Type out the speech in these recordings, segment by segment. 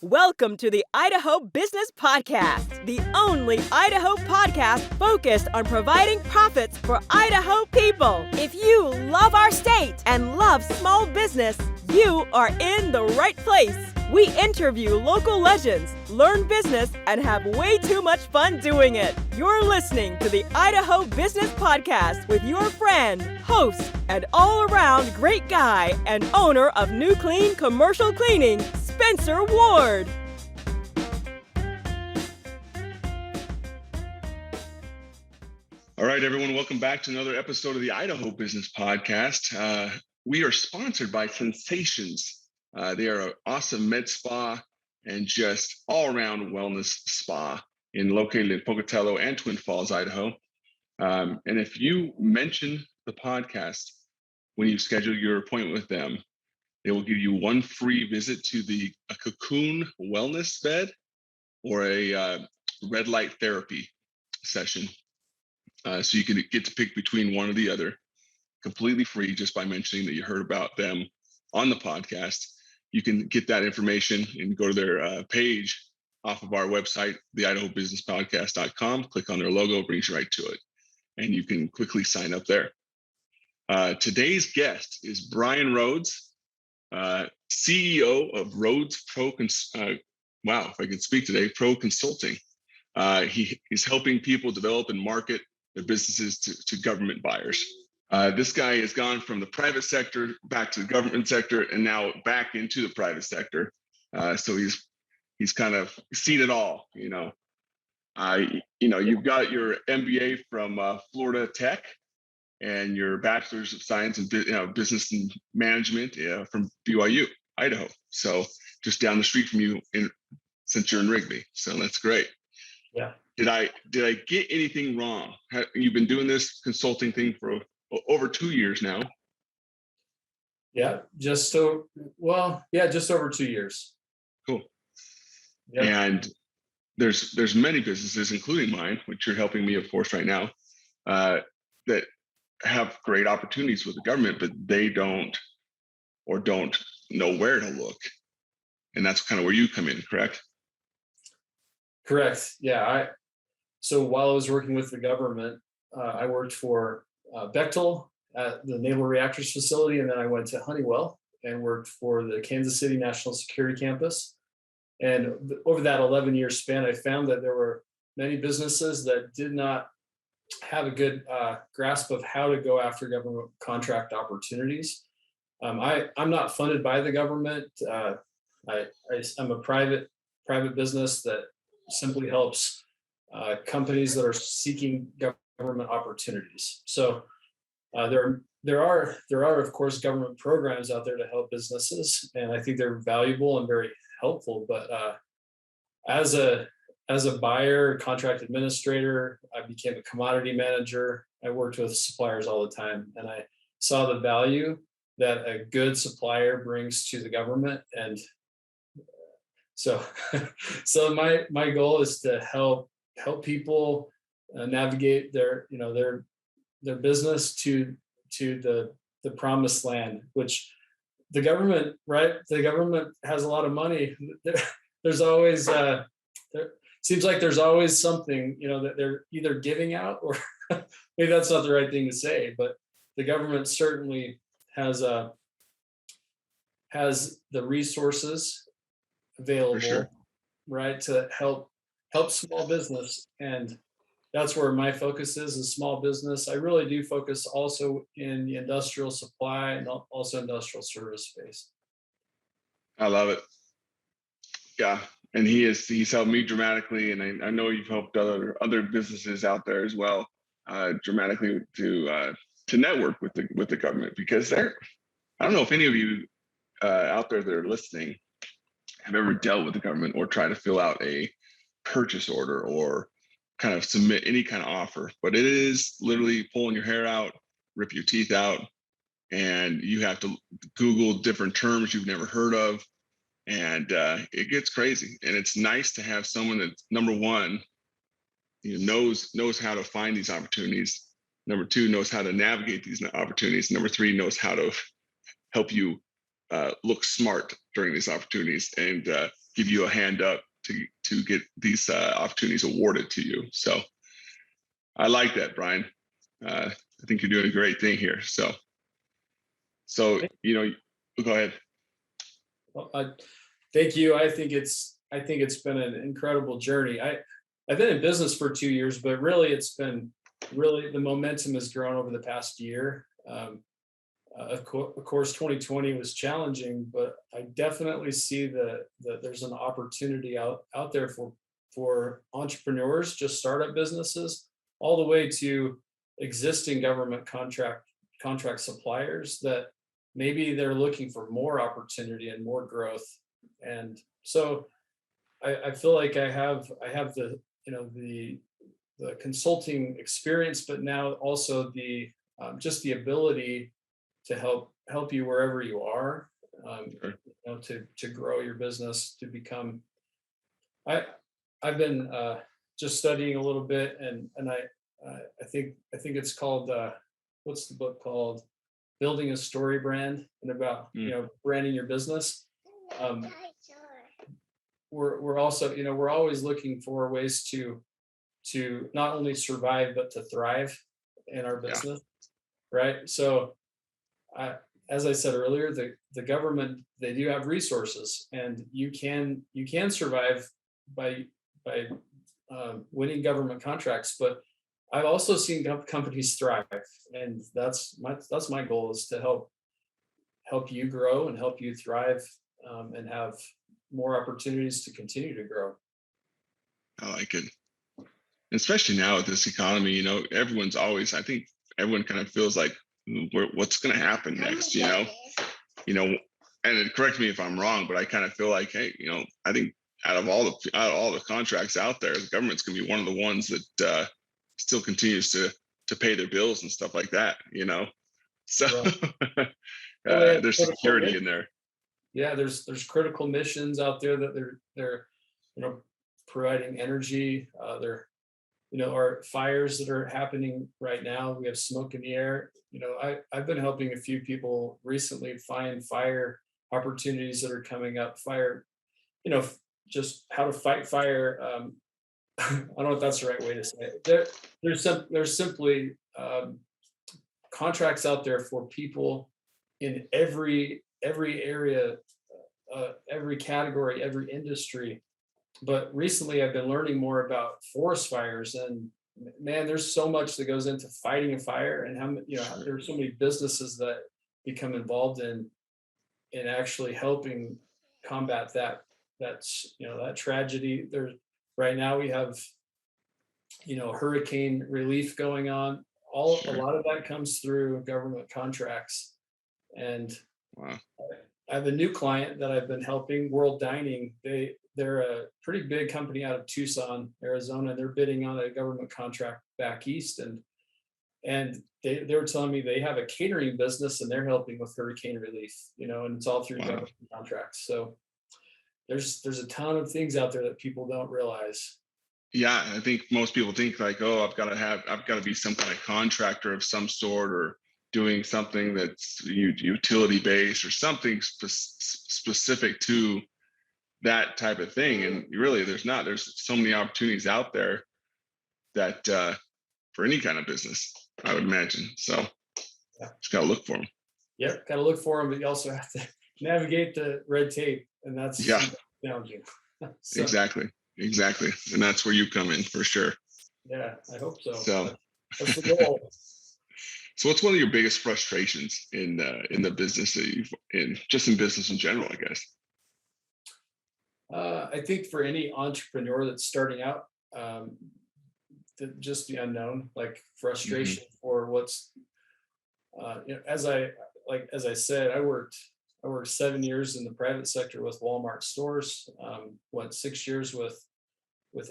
Welcome to the Idaho Business Podcast, the only Idaho podcast focused on providing profits for Idaho people. If you love our state and love small business, you are in the right place. We interview local legends, learn business, and have way too much fun doing it. You're listening to the Idaho Business Podcast with your friend, host, and all-around great guy and owner of New Clean Commercial Cleaning, Spencer Ward. All right, everyone, welcome back to another episode of the Idaho Business Podcast. We are sponsored by Sensations. They are an awesome med spa and just all-around wellness spa located in Pocatello and Twin Falls, Idaho. And if you mention the podcast when you schedule your appointment with them, they will give you one free visit to a cocoon wellness bed or a red light therapy session. So you can get to pick between one or the other, completely free, just by mentioning that you heard about them on the podcast. You can get that information and go to their page off of our website, the idahobusinesspodcast.com. Click on their logo, brings you right to it. And you can quickly sign up there. Today's guest is Bryan Rhodes, CEO of Rhodes Pro Consulting. He is helping people develop and market their businesses to government buyers. This guy has gone from the private sector back to the government sector and now back into the private sector. So he's kind of seen it all. You've got your MBA from Florida Tech and your Bachelor's of Science in Business and Management from BYU, Idaho. So just down the street from you since you're in Wrigley. So that's great. Yeah. Did I get anything wrong? You've been doing this consulting thing for over 2 years now. Yeah, just over 2 years. Cool. Yeah. And there's many businesses, including mine, which you're helping me, of course, right now, that have great opportunities with the government, but they don't know where to look. And that's kind of where you come in, correct? Correct. Yeah. So while I was working with the government, I worked for Bechtel at the Naval Reactors Facility, and then I went to Honeywell and worked for the Kansas City National Security Campus. And over that 11-year span, I found that there were many businesses that did not have a good grasp of how to go after government contract opportunities. I'm not funded by the government. I'm a private business that simply helps companies that are seeking government opportunities. So there are of course government programs out there to help businesses, and I think they're valuable and very helpful. But as a buyer, contract administrator, I became a commodity manager. I worked with suppliers all the time, and I saw the value that a good supplier brings to the government. And so my goal is to help people navigate their business to the promised land, which the government, right? The government has a lot of money. There's always seems like there's always something, that they're either giving out, or maybe that's not the right thing to say, but the government certainly has the resources available, sure, right, to help small business. And that's where my focus is small business. I really do focus also in the industrial supply and also industrial service space. I love it. Yeah. And he's helped me dramatically, and I know you've helped other businesses out there as well, dramatically to network with the government, because I don't know if any of you out there that are listening have ever dealt with the government or try to fill out a purchase order or kind of submit any kind of offer, but it is literally pulling your hair out, rip your teeth out, and you have to Google different terms you've never heard of. And it gets crazy. And it's nice to have someone that, number one, knows how to find these opportunities. Number two, knows how to navigate these opportunities. Number three, knows how to help you look smart during these opportunities. And give you a hand up to get these opportunities awarded to you. So I like that, Bryan. I think you're doing a great thing here. So go ahead. Well, thank you. I think it's been an incredible journey. I've been in business for 2 years, but really the momentum has grown over the past year. Of course, 2020 was challenging, but I definitely see that there's an opportunity out there for entrepreneurs, just startup businesses, all the way to existing government contract suppliers that maybe they're looking for more opportunity and more growth. And so I feel like I have the consulting experience, but now also the just the ability to help you wherever you are, to grow your business, to become. I've been just studying a little bit, and I think it's called what's the book called? Building a Story Brand, and about branding your business. We're also we're always looking for ways to not only survive but to thrive in our business, right? So as I said earlier, the government, they do have resources, and you can survive by winning government contracts. But I've also seen companies thrive, and that's my goal, is to help you grow and help you thrive, and have more opportunities to continue to grow. I like it, especially now with this economy. I think everyone kind of feels like, what's going to happen next, and correct me if I'm wrong, but I kind of feel like, hey, I think out of all the contracts out there, the government's going to be one of the ones that still continues to pay their bills and stuff like that, so Right. there's security in there. Yeah, there's critical missions out there that they're providing energy. Our fires that are happening right now, we have smoke in the air. I've been helping a few people recently find fire opportunities that are coming up. Fire, just how to fight fire. I don't know if that's the right way to say it. There's simply contracts out there for people in every area, every category, every industry. But recently I've been learning more about forest fires, and man, there's so much that goes into fighting a fire, and how there's so many businesses that become involved in actually helping combat that tragedy. Right now we have hurricane relief going on. A lot of that comes through government contracts. And wow. I have a new client that I've been helping, World Dining. They're a pretty big company out of Tucson, Arizona. They're bidding on a government contract back east, and they were telling me they have a catering business, and they're helping with hurricane relief, and it's all through government contracts. So there's a ton of things out there that people don't realize. Yeah, I think most people think like, oh, I've got to be some kind of contractor of some sort, or doing something that's utility based, or something specific to that type of thing. And really, there's so many opportunities out there that for any kind of business, I would imagine. So just got to look for them. Yep, got to look for them, but you also have to navigate the red tape, and that's challenging. So, exactly. And that's where you come in, for sure. Yeah, I hope so. So that's the goal. So what's one of your biggest frustrations in the business that you've just in business in general, I guess? I think for any entrepreneur that's starting out, just the unknown, like frustration for what's, as I said, I worked 7 years in the private sector with Walmart stores, went 6 years with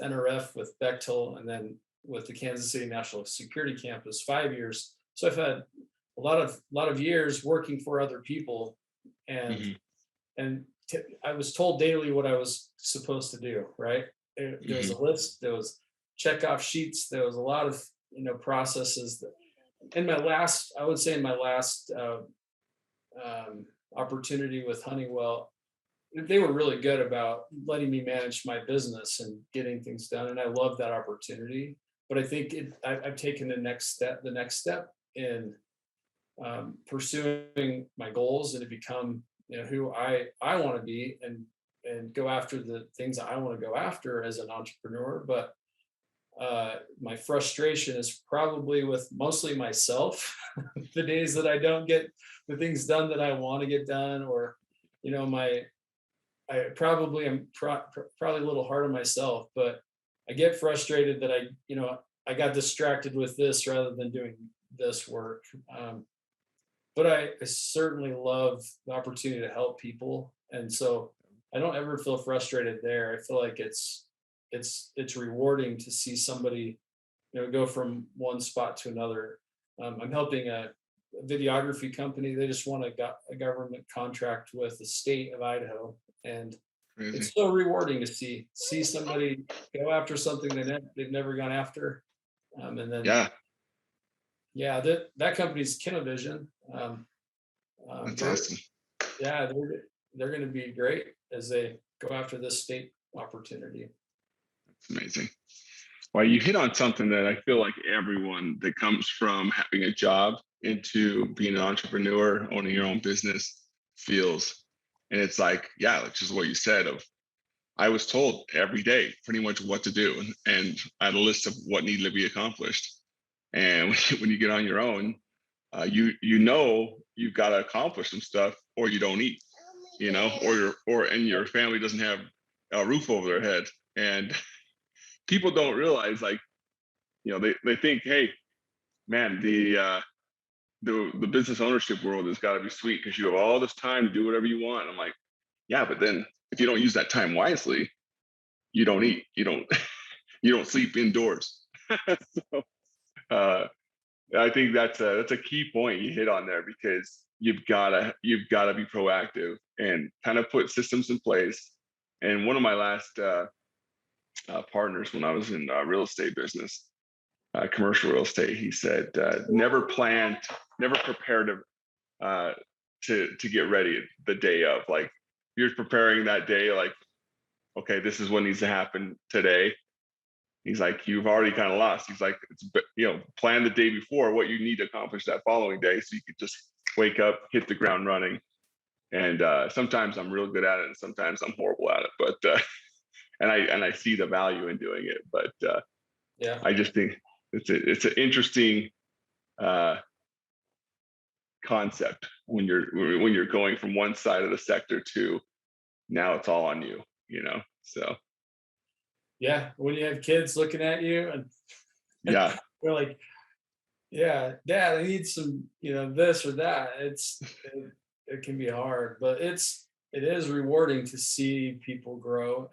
NRF, with Bechtel, and then with the Kansas City National Security Campus, 5 years. So I've had a lot of years working for other people, and I was told daily what I was supposed to do. Right, there was a list, there was checkoff sheets, there was a lot of processes. In my last opportunity with Honeywell, they were really good about letting me manage my business and getting things done. And I love that opportunity. But I think I've taken the next step in pursuing my goals and to become, who I want to be, and go after the things I want to go after as an entrepreneur. But my frustration is probably with mostly myself. The days that I don't get the things done that I want to get done, or I probably am probably a little hard on myself, but I get frustrated that I got distracted with this rather than doing this work. But I certainly love the opportunity to help people, and so I don't ever feel frustrated there. I feel like it's rewarding to see somebody, go from one spot to another. I'm helping a videography company. They just won a government contract with the state of Idaho, and Crazy. it's so rewarding to see somebody go after something they've never gone after. And then that company's Kinovision. That's awesome. Yeah, they're going to be great as they go after this state opportunity. That's amazing. Well, you hit on something that I feel like everyone that comes from having a job into being an entrepreneur, owning your own business feels. And it's like, just what you said I was told every day pretty much what to do. And I had a list of what needed to be accomplished. And when you get on your own, you've got to accomplish some stuff, or you don't eat, or your family doesn't have a roof over their head. And people don't realize, they think, hey, man, the business ownership world has got to be sweet because you have all this time to do whatever you want. I'm like, yeah, but then if you don't use that time wisely, you don't eat, you don't sleep indoors. So I think that's a key point you hit on there, because you've gotta be proactive and kind of put systems in place. And one of my last partners when I was in real estate business, commercial real estate, he said, never prepare to get ready the day of. Like, you're preparing that day, like, okay, this is what needs to happen today. He's like, you've already kind of lost. He's like, plan the day before what you need to accomplish that following day, so you could just wake up, hit the ground running. And sometimes I'm real good at it, and sometimes I'm horrible at it. But and I see the value in doing it. But I just think it's an interesting concept when you're going from one side of the sector to now it's all on you. So. Yeah, when you have kids looking at you and they're like, yeah, Dad, I need some, this or that. It can be hard, but it is rewarding to see people grow,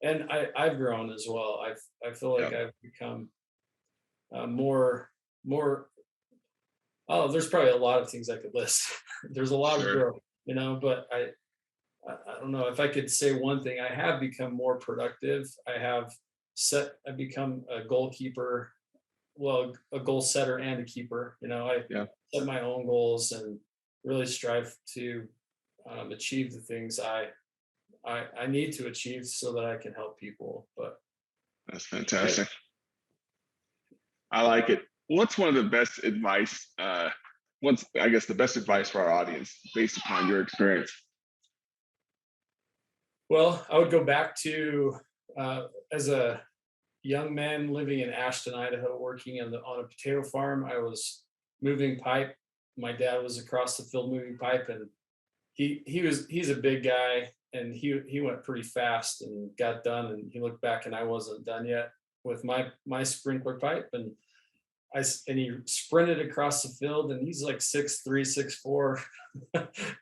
and I've grown as well. I feel like I've become more. Oh, there's probably a lot of things I could list. There's a lot of growth, but I don't know if I could say one thing. I have become more productive. I've become a goalkeeper, a goal setter and a keeper. I set my own goals and really strive to achieve the things I need to achieve so that I can help people. But that's fantastic. I like it. What's one of the best advice? The best advice for our audience based upon your experience? Well, I would go back to as a young man living in Ashton, Idaho, working on a potato farm. I was moving pipe. My dad was across the field moving pipe, and he's a big guy, and he went pretty fast and got done. And he looked back, and I wasn't done yet with my sprinkler pipe, and he sprinted across the field, and he's like 6'3", 6'4",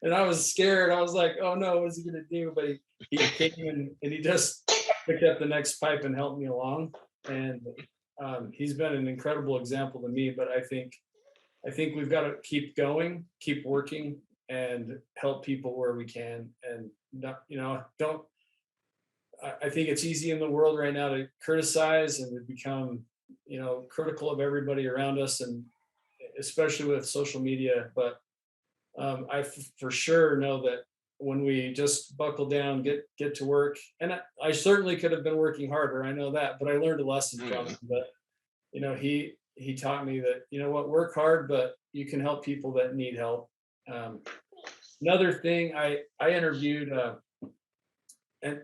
and I was scared. I was like, oh no, what's he gonna do? But he came and he just picked up the next pipe and helped me along. And he's been an incredible example to me. But I think we've got to keep going, keep working, and help people where we can. And don't. I think it's easy in the world right now to criticize and to become critical of everybody around us, and especially with social media. But I for sure know that when we just buckle down, get to work. And I certainly could have been working harder. I know that, but I learned a lesson Oh, from yeah. him. But he taught me that, you know what, work hard, but you can help people that need help. Um, Another thing, I interviewed and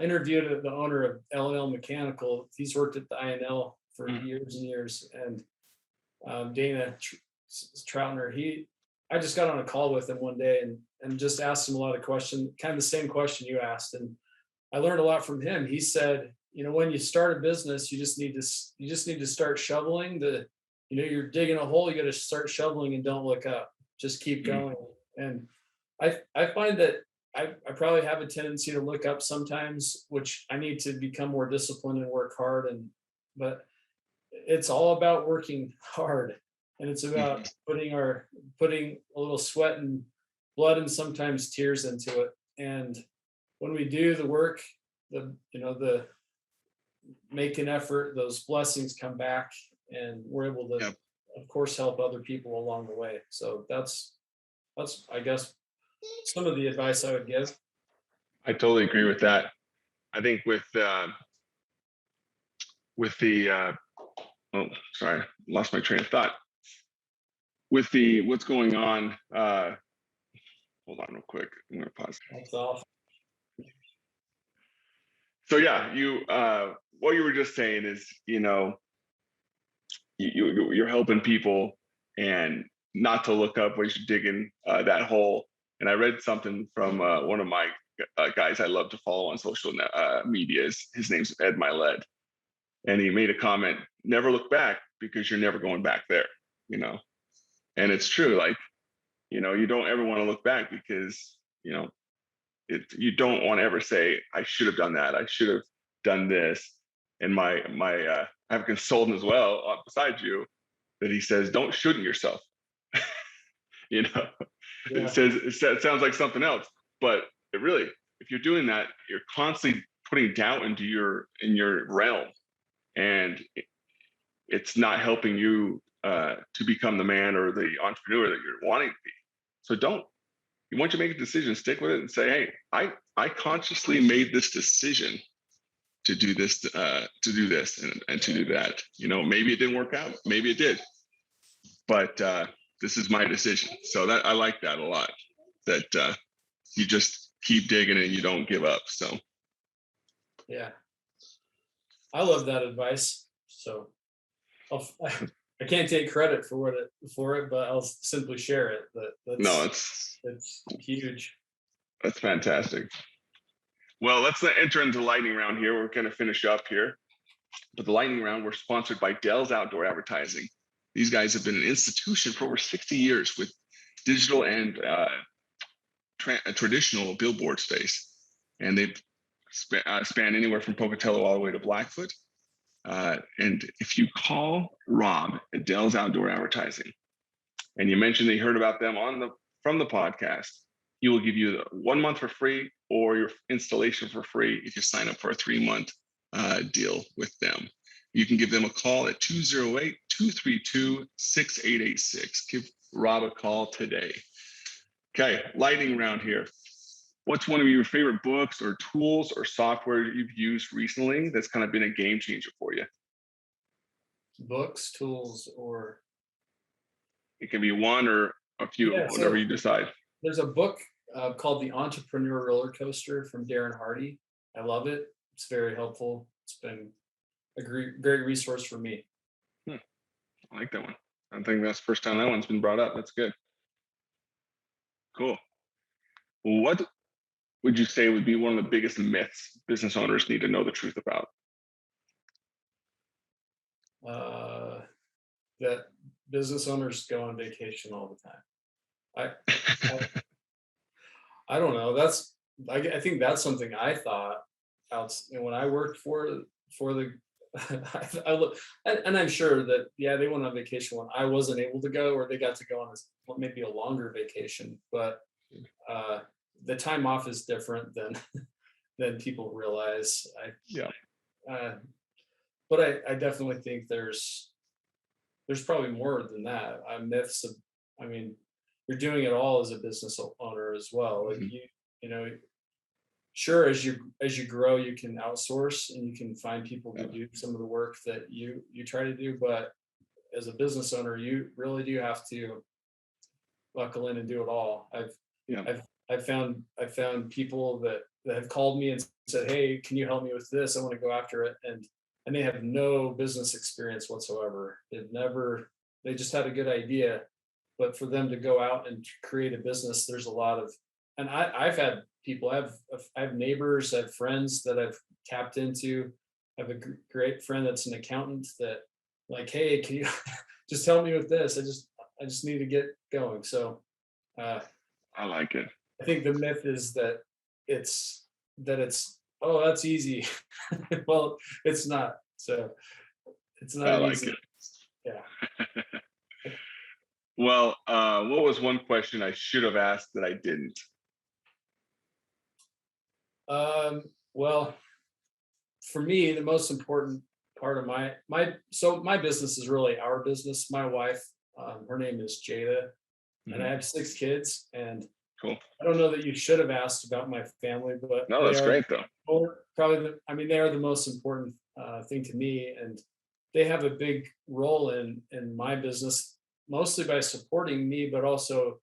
interviewed the owner of L&L Mechanical. He's worked at the INL for Mm. years and years, and Dana Troutner. I just got on a call with him one day and just asked him a lot of questions, kind of the same question you asked, and I learned a lot from him. He said, when you start a business, you just need to start shoveling. You're digging a hole, you got to start shoveling and don't look up. Just keep going. And I find that I probably have a tendency to look up sometimes, which I need to become more disciplined and work hard. But it's all about working hard, and it's about putting a little sweat and blood and sometimes tears into it. And when we do the work, the make an effort, those blessings come back, and we're able to, Yep. of course, help other people along the way. So that's I guess some of the advice I would give. I totally agree with that. I think with the oh, sorry, lost my train of thought. With the what's going on, hold on real quick. I'm gonna pause. That's all. So yeah, what you were just saying is, you're helping people and not to look up when you're digging that hole. And I read something from one of my guys I love to follow on social media. His name's Ed Milet, and he made a comment: "Never look back because you're never going back there." And it's true. Like, you don't ever want to look back because you don't want to ever say, "I should have done that. I should have done this." And I have a consultant as well beside you that he says, "Don't shouldn't yourself." It Yeah. it sounds like something else, but if you're doing that, you're constantly putting doubt in your realm, and it's not helping you to become the man or the entrepreneur that you're wanting to be. So once you make a decision, stick with it and say, "Hey, I consciously made this decision to do this, and to do that. Maybe it didn't work out, maybe it did, but this is my decision." So that I like that a lot. That you just keep digging and you don't give up. So Yeah, I love that advice. So I can't take credit for it, but I'll simply share it. no, It's huge. that's fantastic. Well, let's enter into the lightning round here. We're going to finish up here. But the lightning round, we're sponsored by Dell's Outdoor Advertising. These guys have been an institution for over 60 years with digital and traditional billboard space. And they've span anywhere from Pocatello all the way to Blackfoot. And if you call Rob at Dell's Outdoor Advertising and you mention that you heard about them from the podcast, he will give you 1 month for free or your installation for free if you sign up for a 3-month deal with them. You can give them a call at 208-232-6886. Give Rob a call today. Okay, lightning round here. What's one of your favorite books or tools or software you've used recently that's kind of been a game changer for you? Books, tools, or It can be one or a few, yeah. whatever So you decide. there's a book called The Entrepreneur Roller Coaster from Darren Hardy. I love it. It's very helpful. It's been a great resource for me. I like that one. I think that's the first time that one's been brought up. That's good. Cool. What would you say would be one of the biggest myths business owners need to know the truth about? That business owners go on vacation all the time. I don't know. I think that's something I thought when I worked for the I look, and I'm sure that they went on vacation when I wasn't able to go, or they got to go on maybe a longer vacation. But the time off is different than people realize. But I definitely think there's probably more than that. Myths of, doing it all as a business owner as well. Like Mhm. you know, sure, as you grow, you can outsource and you can find people to Yeah. do some of the work that you try to do, but as a business owner, you really do have to buckle in and do it all. Yeah. I've found people that have called me and said, "Hey, can you help me with this? I want to go after it," and they have no business experience whatsoever. They just had a good idea, but for them to go out and create a business, there's a lot of, and I've had people, I have neighbors, I have friends that I've tapped into. I have a great friend that's an accountant that, like, hey, can you just help me with this? I just need to get going. So uh, I like it. I think the myth is it's oh, that's easy. Well, it's not. So it's I not like easy. it. Yeah. Well, what was one question I should have asked that I didn't? Well, for me, the most important part of my business is really our business. My wife, her name is Jada, and I Mhm. have 6 kids. And Cool. I don't know that you should have asked about my family, but No, they that's are great though. probably I mean, they are the most important thing to me, and they have a big role in my business, mostly by supporting me, but also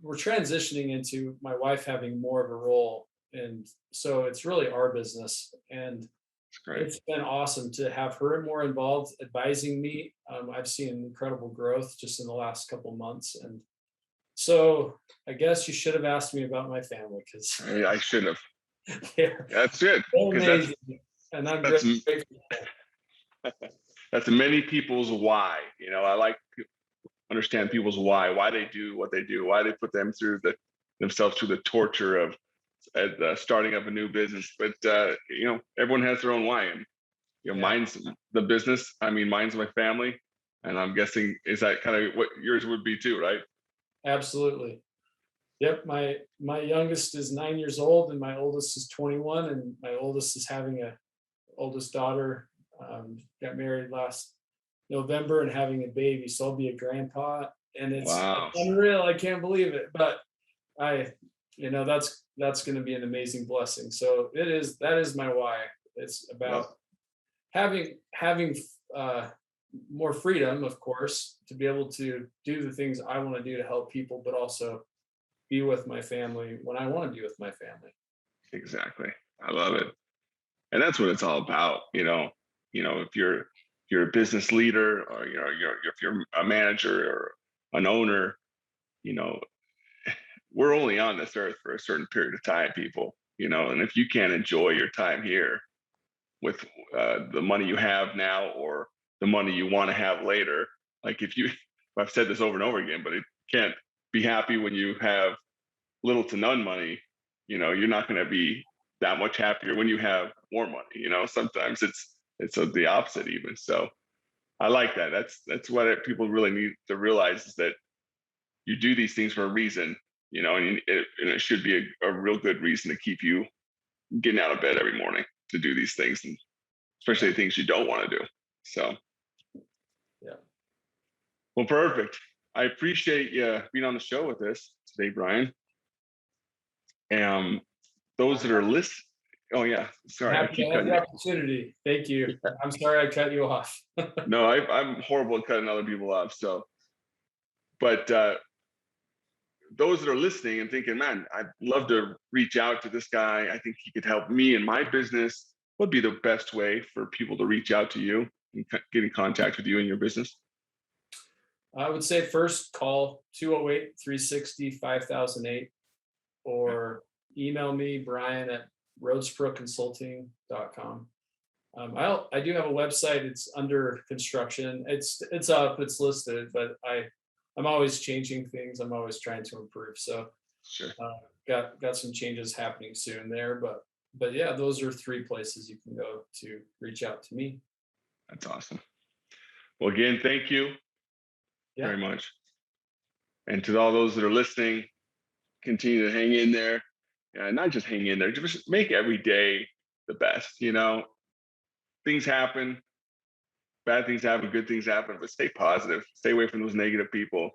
we're transitioning into my wife having more of a role, and so it's really our business. And It's great. it's been awesome to have her more involved, advising me. I've seen incredible growth just in the last couple months, and so I guess you should have asked me about my family because I should have. they're, That's it. they're Because amazing, and I'm that's grateful. that's many people's why. I like to understand people's why they do what they do, why they put themselves through the torture of starting up a new business. But everyone has their own why, and Yeah, mine's the business. I mean, mine's my family, and I'm guessing is that kind of what yours would be too, right? absolutely. Yep, my youngest is 9 years old, and my oldest is 21, and my oldest is having a oldest daughter. Got married last November and having a baby, so I'll be a grandpa, and it's Wow. unreal. I can't believe it, but I, that's going to be an amazing blessing. So that is my why. It's Love. about having uh, more freedom, of course, to be able to do the things I want to do to help people, but also be with my family when I want to be with my family. Exactly. I love it. And that's what it's all about. If you're a business leader, or if you're a manager or an owner, you know, we're only on this earth for a certain period of time, people. And if you can't enjoy your time here with the money you have now, or the money you want to have later, like I've said this over and over again, but it can't be happy when you have little to none money. You're not going to be that much happier when you have more money. Sometimes it's the opposite even. So I like that. That's what people really need to realize, is that you do these things for a reason. And it should be a real good reason to keep you getting out of bed every morning to do these things, and especially the things you don't want to do. So, Yeah. well, perfect. I appreciate you being on the show with us today, Bryan. Um, those that are listening. Oh yeah, sorry, I Happy to keep have cutting the you. opportunity. Thank you. I'm sorry I cut you off. No, I'm horrible at cutting other people off. So, but those that are listening and thinking, man, I'd love to reach out to this guy. I think he could help me in my business. What would be the best way for people to reach out to you and get in contact with you in your business? I would say first call 208-360-5008, or email me, Bryan at rhodesproconsulting.com. I do have a website. It's under construction. It's up, it's listed, but I'm always changing things. I'm always trying to improve. So Sure. got some changes happening soon there, but yeah, those are 3 places you can go to reach out to me. That's awesome. Well, again, thank you Yeah, very much. And to all those that are listening, continue to hang in there. Not just hang in there, just make every day the best. Things happen, bad things happen, good things happen, but stay positive. Stay away from those negative people.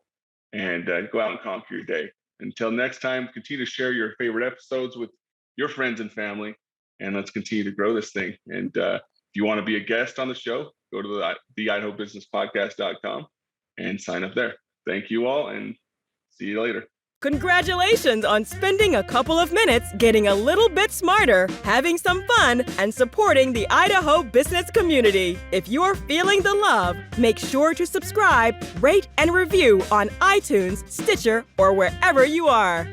and go out and conquer your day. Until next time, continue to share your favorite episodes with your friends and family, and let's continue to grow this thing. And if you want to be a guest on the show, go to the idahobusinesspodcast.com and sign up there. Thank you all, and see you later. Congratulations on spending a couple of minutes getting a little bit smarter, having some fun, and supporting the Idaho business community. If you're feeling the love, make sure to subscribe, rate, and review on iTunes, Stitcher, or wherever you are.